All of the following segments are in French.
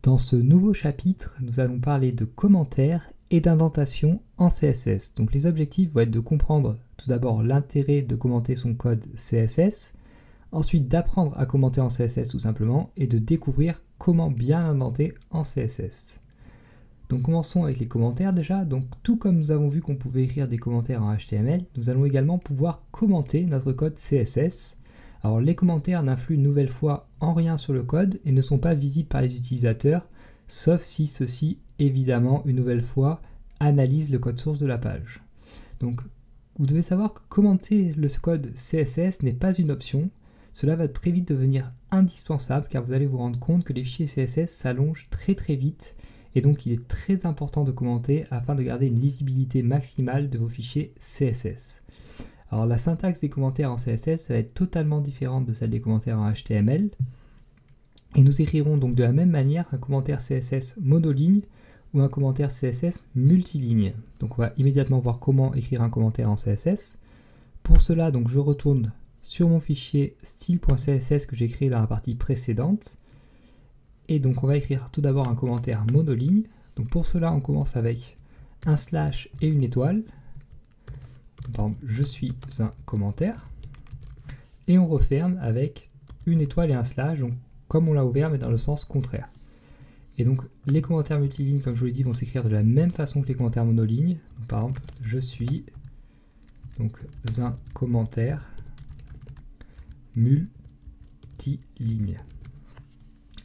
Dans ce nouveau chapitre, nous allons parler de commentaires et d'indentation en CSS. Donc les objectifs vont être de comprendre tout d'abord l'intérêt de commenter son code CSS, ensuite d'apprendre à commenter en CSS tout simplement, et de découvrir comment bien indenter en CSS. Donc commençons avec les commentaires déjà. Donc tout comme nous avons vu qu'on pouvait écrire des commentaires en HTML, nous allons également pouvoir commenter notre code CSS. Alors les commentaires n'influent une nouvelle fois en rien sur le code et ne sont pas visibles par les utilisateurs, sauf si ceux-ci, évidemment, une nouvelle fois, analysent le code source de la page. Donc vous devez savoir que commenter le code CSS n'est pas une option. Cela va très vite devenir indispensable car vous allez vous rendre compte que les fichiers CSS s'allongent très vite et donc il est très important de commenter afin de garder une lisibilité maximale de vos fichiers CSS. Alors la syntaxe des commentaires en CSS va être totalement différente de celle des commentaires en HTML. Et nous écrirons donc de la même manière un commentaire CSS monoligne ou un commentaire CSS multiligne. Donc on va immédiatement voir comment écrire un commentaire en CSS. Pour cela, donc je retourne sur mon fichier style.css que j'ai créé dans la partie précédente. Et donc on va écrire tout d'abord un commentaire monoligne. Donc pour cela, on commence avec un slash et une étoile. Par exemple, je suis un commentaire, et on referme avec une étoile et un slash, donc comme on l'a ouvert mais dans le sens contraire. Et donc les commentaires multilignes, comme je vous l'ai dit, vont s'écrire de la même façon que les commentaires monolignes. Donc, par exemple, je suis donc un commentaire multiligne,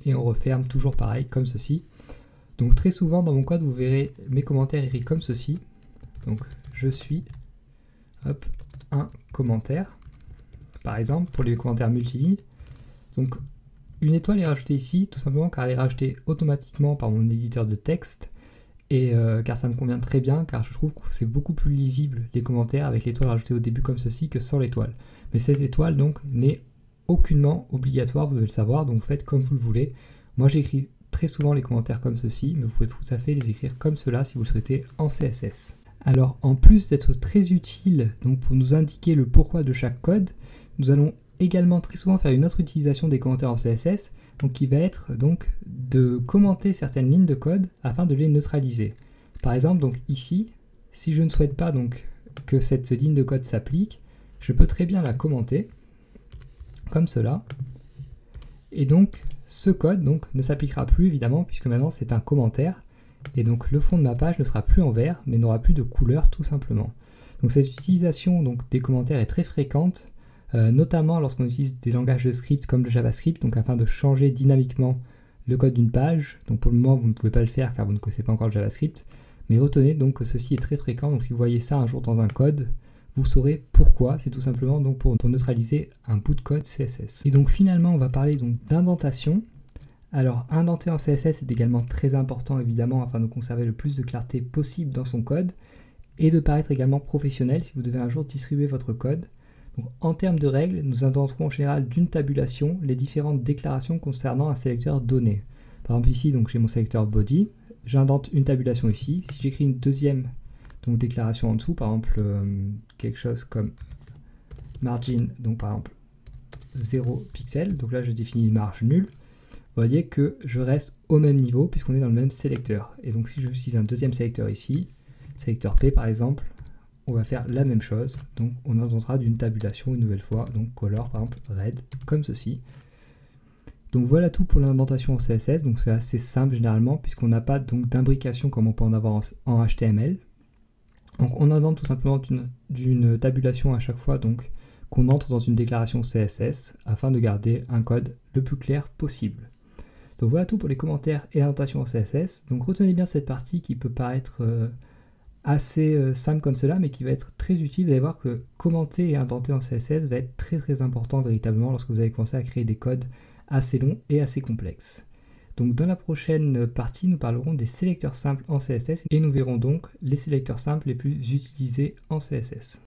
et on referme toujours pareil comme ceci. Donc très souvent dans mon code vous verrez mes commentaires écrits comme ceci. Donc je suis un commentaire, par exemple pour les commentaires multilignes. Donc une étoile est rajoutée ici tout simplement car elle est rajoutée automatiquement par mon éditeur de texte et car ça me convient très bien, car je trouve que c'est beaucoup plus lisible les commentaires avec l'étoile rajoutée au début comme ceci que sans l'étoile. Mais cette étoile donc n'est aucunement obligatoire, vous devez le savoir, donc faites comme vous le voulez. Moi j'écris très souvent les commentaires comme ceci, mais vous pouvez tout à fait les écrire comme cela si vous le souhaitez en CSS. Alors en plus d'être très utile donc pour nous indiquer le pourquoi de chaque code, nous allons également très souvent faire une autre utilisation des commentaires en CSS, donc qui va être donc de commenter certaines lignes de code afin de les neutraliser. Par exemple donc ici, si je ne souhaite pas donc que cette ligne de code s'applique, je peux très bien la commenter comme cela, et donc ce code donc ne s'appliquera plus évidemment puisque maintenant c'est un commentaire. Et donc le fond de ma page ne sera plus en vert, mais n'aura plus de couleur tout simplement. Donc cette utilisation donc, des commentaires est très fréquente, notamment lorsqu'on utilise des langages de script comme le JavaScript, donc afin de changer dynamiquement le code d'une page. Donc pour le moment vous ne pouvez pas le faire car vous ne connaissez pas encore le JavaScript, mais retenez donc que ceci est très fréquent, donc si vous voyez ça un jour dans un code, vous saurez pourquoi. C'est tout simplement donc pour neutraliser un bout de code CSS. Et donc finalement on va parler donc d'indentation. Alors, indenter en CSS est également très important évidemment afin de conserver le plus de clarté possible dans son code et de paraître également professionnel si vous devez un jour distribuer votre code. Donc, en termes de règles, nous indenterons en général d'une tabulation les différentes déclarations concernant un sélecteur donné. Par exemple ici, donc j'ai mon sélecteur body, j'indente une tabulation ici. Si j'écris une deuxième donc, déclaration en dessous, par exemple quelque chose comme margin, donc par exemple 0 pixel, donc là je définis une marge nulle. Vous voyez que je reste au même niveau puisqu'on est dans le même sélecteur. Et donc si j'utilise un deuxième sélecteur ici, sélecteur P par exemple, on va faire la même chose. Donc on indentera d'une tabulation une nouvelle fois, donc color par exemple red, comme ceci. Donc voilà tout pour l'indentation en CSS. Donc c'est assez simple généralement puisqu'on n'a pas donc d'imbrication comme on peut en avoir en HTML. Donc on indente tout simplement d'une tabulation à chaque fois donc qu'on entre dans une déclaration CSS afin de garder un code le plus clair possible. Donc voilà tout pour les commentaires et l'indentation en CSS. Donc retenez bien cette partie qui peut paraître assez simple comme cela, mais qui va être très utile. Vous allez voir que commenter et indenter en CSS va être très important véritablement lorsque vous allez commencer à créer des codes assez longs et assez complexes. Donc dans la prochaine partie, nous parlerons des sélecteurs simples en CSS et nous verrons donc les sélecteurs simples les plus utilisés en CSS.